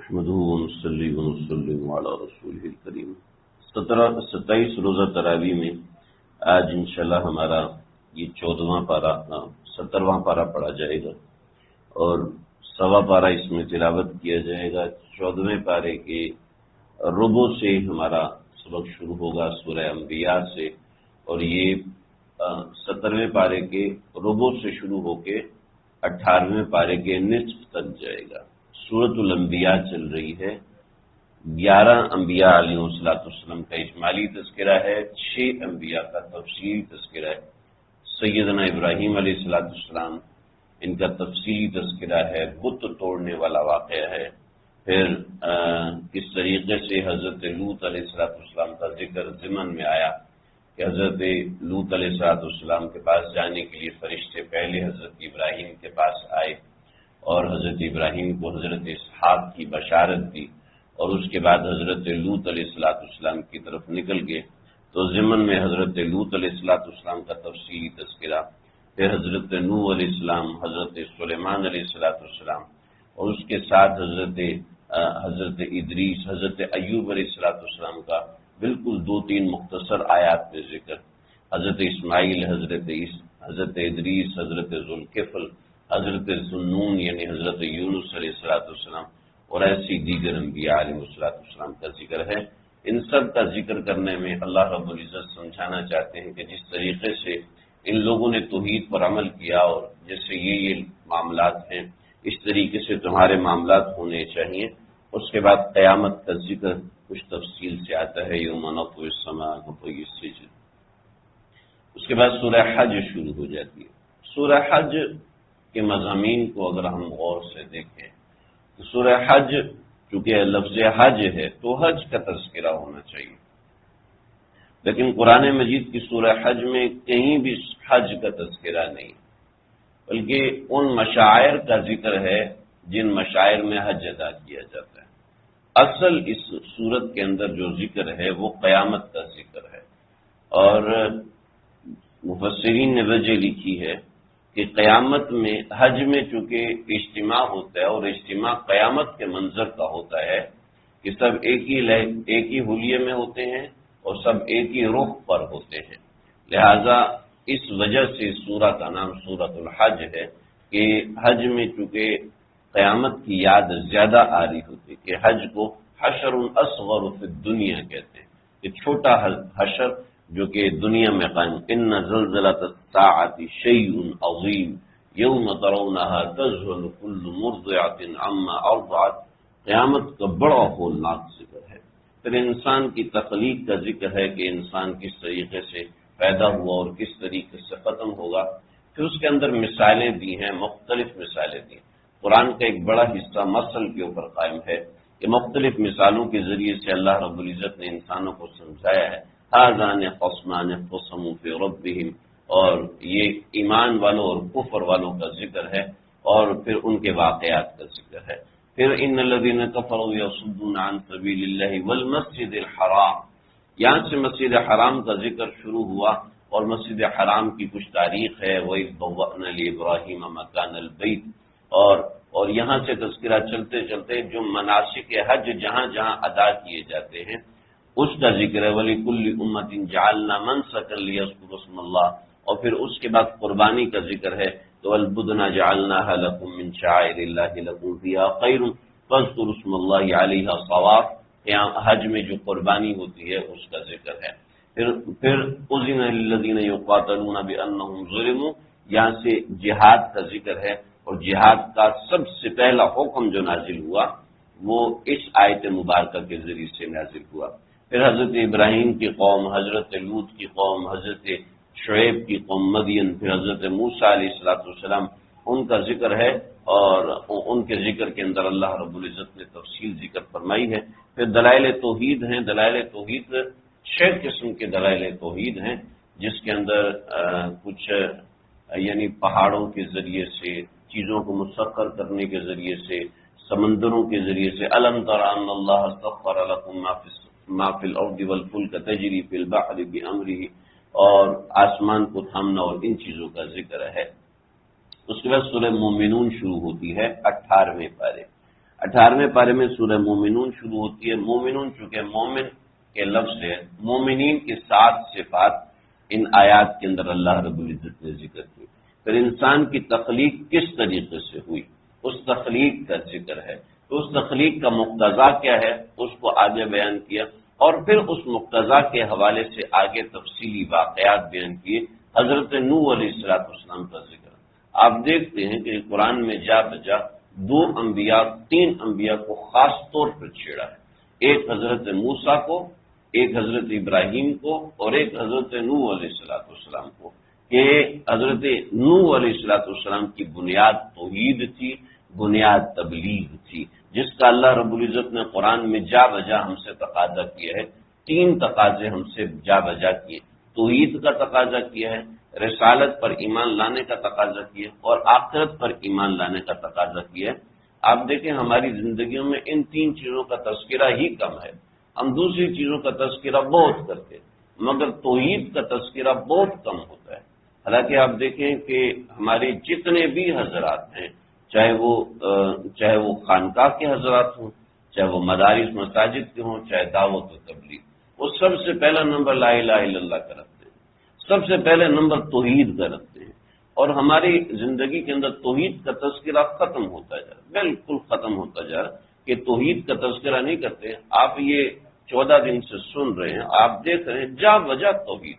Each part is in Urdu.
نحمده ونصلي ونسلم على رسوله الکریم 27 روزہ تراویح میں آج انشاءاللہ ہمارا یہ 17واں پارہ پڑھا جائے گا اور 1واں پارہ اس میں تلاوت کیا جائے گا۔ 14ویں پارے کے ربع سے ہمارا سبق شروع ہوگا سورہ انبیاء سے، اور یہ 17ویں پارے کے ربع سے شروع ہو کے 18ویں پارے کے نصف تک جائے گا۔ سورۃ الانبیاء چل رہی ہے، 11 انبیاء علیہ السلام کا اجمالی تذکرہ ہے، 6 انبیاء کا تفصیلی تذکرہ ہے۔ سیدنا ابراہیم علیہ السلام ان کا تفصیلی تذکرہ ہے، بت توڑنے والا واقعہ ہے۔ پھر کس طریقے سے حضرت لوط علیہ السلام کا ذکر ضمن میں آیا کہ حضرت لوط علیہ السلام کے پاس جانے کے لیے فرشتے پہلے حضرت ابراہیم کے پاس آئے اور حضرت ابراہیم کو حضرت اسحاق کی بشارت دی، اور اس کے بعد حضرت لوط علیہ السلام کی طرف نکل گئے تو ضمن میں حضرت لوط علیہ السلام کا تفصیلی تذکرہ، پھر حضرت نوح علیہ السلام، حضرت سلیمان علیہ السلام، اور اس کے ساتھ حضرت ادریس، حضرت ایوب علیہ السلام کا بالکل 2-3 مختصر آیات میں ذکر، حضرت اسماعیل، حضرت ادریس، حضرت ذوالکفل، حضرت ذوالنون یعنی حضرت یونس علیہ السلام، اور ایسی دیگر انبیاء علیہ السلام کا ذکر ہے۔ ان سب کا ذکر کرنے میں اللہ رب العزت سمجھانا چاہتے ہیں کہ جس طریقے سے ان لوگوں نے توحید پر عمل کیا اور جیسے یہ معاملات ہیں، اس طریقے سے تمہارے معاملات ہونے چاہیے۔ اس کے بعد قیامت کا ذکر کچھ تفصیل سے آتا ہے، یوم نطوی السماء کطی السجل۔ اس کے بعد سورہ حج شروع ہو جاتی ہے۔ سورہ حج کے مضامین کو اگر ہم غور سے دیکھیں تو سورہ حج چونکہ لفظ حج ہے تو حج کا تذکرہ ہونا چاہیے، لیکن قرآن مجید کی سورہ حج میں کہیں بھی حج کا تذکرہ نہیں، بلکہ ان مشاعر کا ذکر ہے جن مشاعر میں حج ادا کیا جاتا ہے۔ اصل اس سورت کے اندر جو ذکر ہے وہ قیامت کا ذکر ہے، اور مفسرین نے وجہ لکھی ہے کہ قیامت میں حج میں چونکہ اجتماع ہوتا ہے اور اجتماع قیامت کے منظر کا ہوتا ہے کہ سب ایک ہی حلیے میں ہوتے ہیں اور سب ایک ہی رخ پر ہوتے ہیں، لہذا اس وجہ سے سورہ کا نام سورۃ الحج ہے کہ حج میں چونکہ قیامت کی یاد زیادہ آ رہی ہوتی ہے، کہ حج کو حشر اصغر فی الدنیا کہتے ہیں، کہ چھوٹا حشر جو کہ دنیا میں قائم۔ ان زلزلۃ الساعۃ شیء عظیم یوم ترونها تذهل كل مرضعۃ عما ارضعت، قیامت کا بڑا ہولناک ذکر ہے۔ پھر انسان کی تخلیق کا ذکر ہے کہ انسان کس طریقے سے پیدا ہوا اور کس طریقے سے ختم ہوگا۔ پھر اس کے اندر مثالیں دی ہیں، مختلف مثالیں دی ہیں۔ قرآن کا ایک بڑا حصہ مثل کے اوپر قائم ہے کہ مختلف مثالوں کے ذریعے سے اللہ رب العزت نے انسانوں کو سمجھایا ہے۔ ہذان خصمان اختصموا فی ربہم، اور یہ ایمان والوں اور کفر والوں کا ذکر ہے، اور پھر ان کے واقعات کا ذکر ہے۔ پھر ان الذین کفروا یصدون عن سبیل اللہ والمسجد الحرام، یہاں سے مسجد حرام کا ذکر شروع ہوا، اور مسجد حرام کی کچھ تاریخ ہے، وَإِذْ بَوَّأْنَا لِإِبْرَاهِيمَ مَكَانَ الْبَيْتِ، اور یہاں سے تذکرہ چلتے چلتے جو مناسک حج جہاں جہاں ادا کیے جاتے ہیں اس کا ذکر ہے، وَلِكُلِّ أُمَّةٍ جَعَلْنَا مَنسَكًا لِيَذْكُرُوا اسْمَ اللَّهِ، اور پھر اس کے بعد قربانی کا ذکر ہے، تو وَالْبُدْنَ جَعَلْنَاهَا لَكُم مِّن شَعَائِرِ اللَّهِ لَكُمْ فِيهَا خَيْرٌ فَاذْكُرُوا اسْمَ اللَّهِ عَلَيْهَا صَوَافَ، یہاں حج میں جو قربانی ہوتی ہے اس کا ذکر ہے۔ پھر أُذِنَ لِلَّذِينَ يُقَاتَلُونَ بِأَنَّهُمْ ظُلِمُوا، یہاں سے جہاد کا ذکر ہے، اور جہاد کا سب سے پہلا حکم جو نازل ہوا وہ اس آیت مبارکہ کے ذریعے سے نازل ہوا۔ پھر حضرت ابراہیم کی قوم، حضرت لوط کی قوم، حضرت شعیب کی قوم مدین، پھر حضرت موسیٰ علیہ السلام، ان کا ذکر ہے، اور ان کے ذکر کے اندر اللہ رب العزت نے تفصیل ذکر فرمائی ہے۔ پھر دلائل توحید ہیں، دلائل توحید 6 قسم کے دلائل توحید ہیں، جس کے اندر کچھ یعنی پہاڑوں کے ذریعے سے، چیزوں کو مسخر کرنے کے ذریعے سے، سمندروں کے ذریعے سے، الم تر ان اللہ سخر لکم ما فی الارض والفلک تجری فی البحر بامرہ، اور آسمان کو تھامنا، اور ان چیزوں کا ذکر ہے۔ اس کے بعد سورہ مومنون شروع ہوتی ہے 18ویں پارے، 18ویں پارے میں سورہ مومنون شروع ہوتی ہے. مومنون چونکہ مومن کے لفظ ہے، مومنین کی 7 صفات ان آیات کے اندر اللہ رب العزت نے ذکر کی. پھر انسان کی تخلیق کس طریقے سے ہوئی، اس تخلیق کا ذکر ہے. تو اس تخلیق کا مقتضا کیا ہے اس کو آگے بیان کیا، اور پھر اس مقتضا کے حوالے سے آگے تفصیلی واقعات بیان کیے. حضرت نوح علیہ السلام کا ذکر آپ دیکھتے ہیں کہ قرآن میں جا بجا 2 انبیاء 3 انبیاء کو خاص طور پر چھیڑا ہے. ایک حضرت موسیٰ کو، ایک حضرت ابراہیم کو، اور ایک حضرت نوح علیہ السلام کو، کہ حضرت نوح علیہ السلام کی بنیاد توحید تھی، بنیاد تبلیغ تھی، جس کا اللہ رب العزت نے قرآن میں جا بجا ہم سے تقاضا کیا ہے. 3 تقاضے ہم سے جا بجا کیے. توحید کا تقاضا کیا ہے، رسالت پر ایمان لانے کا تقاضا کیا ہے، اور آخرت پر ایمان لانے کا تقاضا کیا ہے. آپ دیکھیں ہماری زندگیوں میں ان 3 چیزوں کا تذکرہ ہی کم ہے. ہم دوسری چیزوں کا تذکرہ بہت کرتے ہیں، مگر توحید کا تذکرہ بہت کم ہوتا ہے. حالانکہ آپ دیکھیں کہ ہمارے جتنے بھی حضرات ہیں، چاہے وہ خانقاہ کے حضرات ہوں، چاہے وہ مدارس مساجد کے ہوں، چاہے دعوت و تبلیغ، وہ سب سے پہلا نمبر لا الہ الا اللہ کا رکھتے ہیں، سب سے پہلے نمبر توحید کا رکھتے ہیں. اور ہماری زندگی کے اندر توحید کا تذکرہ ختم ہوتا جا رہا، بالکل ختم ہوتا جا رہا کہ توحید کا تذکرہ نہیں کرتے. آپ یہ 14 دن سے سن رہے ہیں، آپ دیکھ رہے ہیں جا وجہ توحید،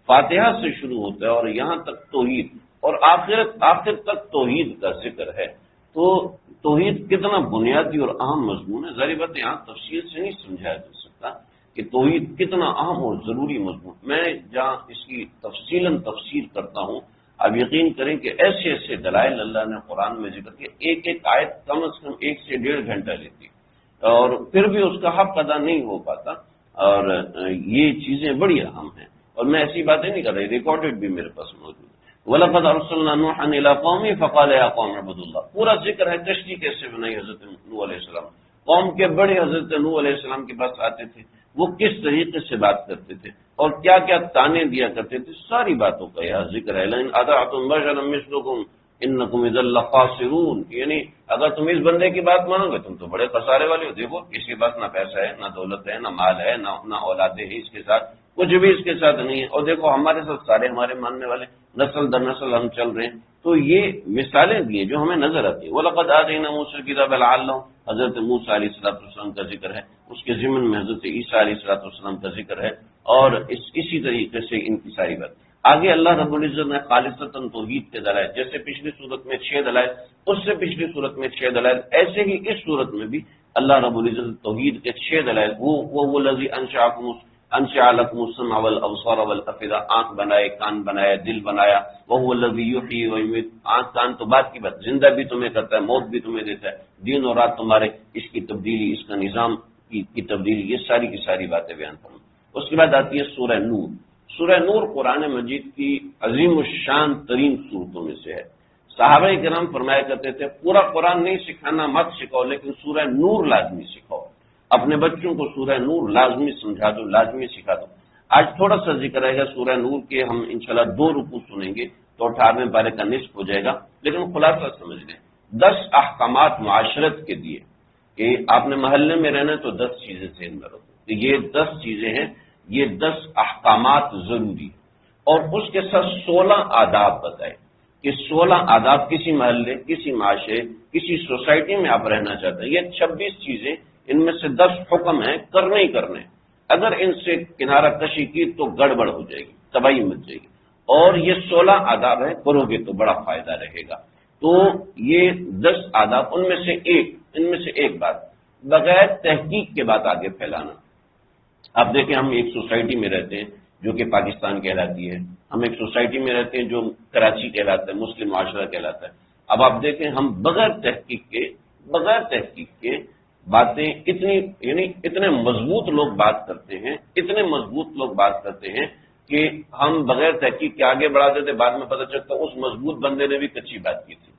فاتحہ سے شروع ہوتا ہے اور یہاں تک توحید، اور آخر تک توحید کا ذکر ہے. تو توحید کتنا بنیادی اور اہم مضمون ہے. ظاہر بات یہاں تفصیل سے نہیں سمجھایا جا سکتا کہ توحید کتنا اہم اور ضروری مضمون. میں جہاں اس کی تفصیل کرتا ہوں، آپ یقین کریں کہ ایسے ایسے دلائل اللہ نے قرآن میں ذکر کیا. ایک آیت کم از کم 1 سے 1.5 گھنٹہ لیتی، اور پھر بھی اس کا حق ادا نہیں ہو پاتا. اور یہ چیزیں بڑی اہم ہیں، اور میں ایسی باتیں نہیں کر رہی، ریکارڈڈ بھی میرے پاس موجود ہے. وَلَقَدْ أَرْسَلْنَا نُوحًا إِلَىٰ قَوْمِهِ فَقَالَ يَا قَوْمِ اعْبُدُوا اللَّهَ. پورا ذکر ہے کشتی کیسے بنائی حضرت نوح علیہ السلام. قوم کے بڑے حضرت نوح علیہ السلام کے پاس آتے تھے، وہ کس طریقے سے بات کرتے تھے اور کیا کیا تانے دیا کرتے تھے، ساری باتوں کا یہاں ذکر ہے. لَئِنْ أَطَعْتُمْ بَشَرًا مِثْلَكُمْ إِنَّكُمْ إِذًا لَخَاسِرُونَ. یعنی اگر تم اس بندے کی بات مانو گے تم تو بڑے خسارے والے ہو. دیکھو اس کے پاس نہ پیسہ ہے، نہ دولت ہے، نہ مال ہے، نہ اولادیں ہیں اس کے ساتھ، کچھ بھی اس کے ساتھ نہیں ہے. اور دیکھو ہمارے ساتھ سارے ہمارے ماننے والے، نسل در نسل ہم چل رہے ہیں. تو یہ مثالیں دی ہیں جو ہمیں نظر آتی ہیں. وَلَقَدْ آتَيْنَا مُوسَى الْكِتَابَ لَعَلَّهُمْ. حضرت موسیٰ علیہ السلام کا ذکر ہے، اس کے ضمن میں حضرت عیسیٰ علیہ السلام کا ذکر ہے، اور اسی طریقے سے ان کی ساری بات. آگے اللہ رب العزت نے خالصتاً توحید کے دلائل، جیسے پچھلی صورت میں 6 دلائل، اس سے پچھلی صورت میں 6 دلائل، ایسے ہی اس صورت میں بھی اللہ رب العزت توحید کے 6 دلائل. وہ الذی انشأ لکم السمع والابصار والافئدہ. آنکھ بنائے، کان بنایا، دل بنایا. وہو الذی یحیی ویمیت. آنکھ کان تو بات کی بات، زندہ بھی تمہیں کرتا ہے، موت بھی تمہیں دیتا ہے، دن اور رات تمہارے، اس کی تبدیلی، اس کا نظام کی تبدیلی، یہ ساری کی ساری باتیں بیان کروں. اس کے بعد آتی ہے سورہ نور. سورہ نور قرآن مجید کی عظیم الشان ترین صورتوں میں سے ہے. صحابہ کرام فرمایا کرتے تھے پورا قرآن نہیں سکھانا مت سکھاؤ، لیکن سورہ نور لازمی سکھاؤ. اپنے بچوں کو سورہ نور لازمی سمجھا دو، لازمی سکھا دو. آج تھوڑا سا ذکر آئے گا سورہ نور کے، ہم انشاءاللہ 2 رکوع سنیں گے تو 18ویں پارے کا نصف ہو جائے گا. لیکن خلاصہ سمجھ لیں، 10 احکامات معاشرت کے دیے کہ آپ نے محلے میں رہنا تو 10 چیزیں ذہن میں رکھو. تو یہ 10 چیزیں ہیں، یہ 10 احکامات ضروری، اور اس کے ساتھ 16 آداب بتائے کہ 16 آداب کسی محلے، کسی معاشرے، کسی سوسائٹی میں آپ رہنا چاہتے ہیں. یہ 26 چیزیں، ان میں سے 10 حکم ہیں کرنے ہی کرنے. اگر ان سے کنارہ کشی کی تو گڑبڑ ہو جائے گی، تباہی مچ جائے گی. اور یہ 16 آداب ہیں، کرو گے تو بڑا فائدہ رہے گا. تو یہ 10 آداب، ان میں سے ایک بات، بغیر تحقیق کے بات آگے پھیلانا. آپ دیکھیں ہم ایک سوسائٹی میں رہتے ہیں جو کہ پاکستان کہلاتی ہے، ہم ایک سوسائٹی میں رہتے ہیں جو کراچی کہلاتا ہے، مسلم معاشرہ کہلاتا ہے. اب آپ دیکھیں ہم بغیر تحقیق کے باتیں اتنے مضبوط لوگ بات کرتے ہیں کہ ہم بغیر تحقیق کے آگے بڑھا دیتے، بعد میں پتہ چلتا اس مضبوط بندے نے بھی کچی بات کی تھی.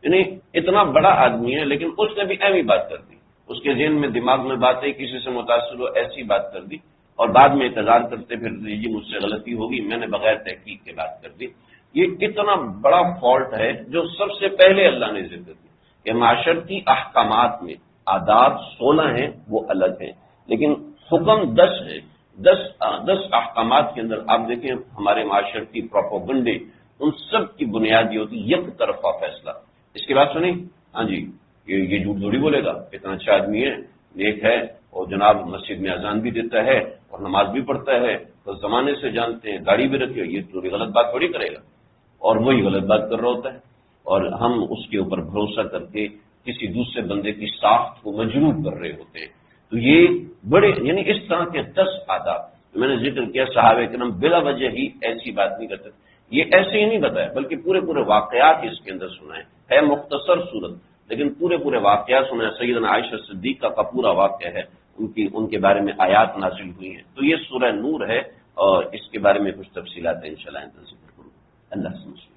یعنی اتنا بڑا آدمی ہے لیکن اس نے بھی ایسی بات کر دی، اس کے ذہن میں دماغ میں بات ہے، کسی سے متاثر ہو ایسی بات کر دی، اور بعد میں اعتذار کرتے پھر جی مجھ سے غلطی ہوگی، میں نے بغیر تحقیق کے بات کر دی. یہ اتنا بڑا فالٹ ہے جو سب سے پہلے اللہ نے ذکر کی کہ معاشرتی احکامات میں آداب 16 ہیں وہ الگ ہیں، لیکن حکم 10 ہے۔ 10 احکامات کے اندر آپ دیکھیں ہمارے معاشرتی پروپیگنڈے ان سب کی بنیاد یہ ہوتی یک طرفہ فیصلہ۔ اس کے بعد سنیں، ہاں جی یہ جھوٹ تھوڑی بولے گا، اتنا اچھا آدمی ہے، نیک ہے، اور جناب مسجد میں اذان بھی دیتا ہے اور نماز بھی پڑھتا ہے، تو زمانے سے جانتے ہیں، داڑھی بھی رکھے، یہ تھوڑی غلط بات تھوڑی کرے گا، اور وہی غلط بات کر رہا ہوتا ہے، اور ہم اس کے اوپر بھروسہ کر کے کسی دوسرے بندے کی ساخت کو مجروح کر رہے ہوتے ہیں۔ تو یہ بڑے یعنی اس طرح کے 10 آداب میں نے ذکر کیا، صحابہ کرام بلا وجہ ہی ایسی بات نہیں کرتے، یہ ایسے ہی نہیں بتایا بلکہ پورے واقعات اس کے اندر سنائے، ہے مختصر صورت لیکن پورے واقعات سنائے۔ سیدنا عائشہ صدیقہ کا پورا واقعہ ہے، ان کے بارے میں آیات نازل ہوئی ہیں۔ تو یہ سورہ نور ہے اور اس کے بارے میں کچھ تفصیلات ہیں انشاءاللہ ذکر کروں۔ اللہ سے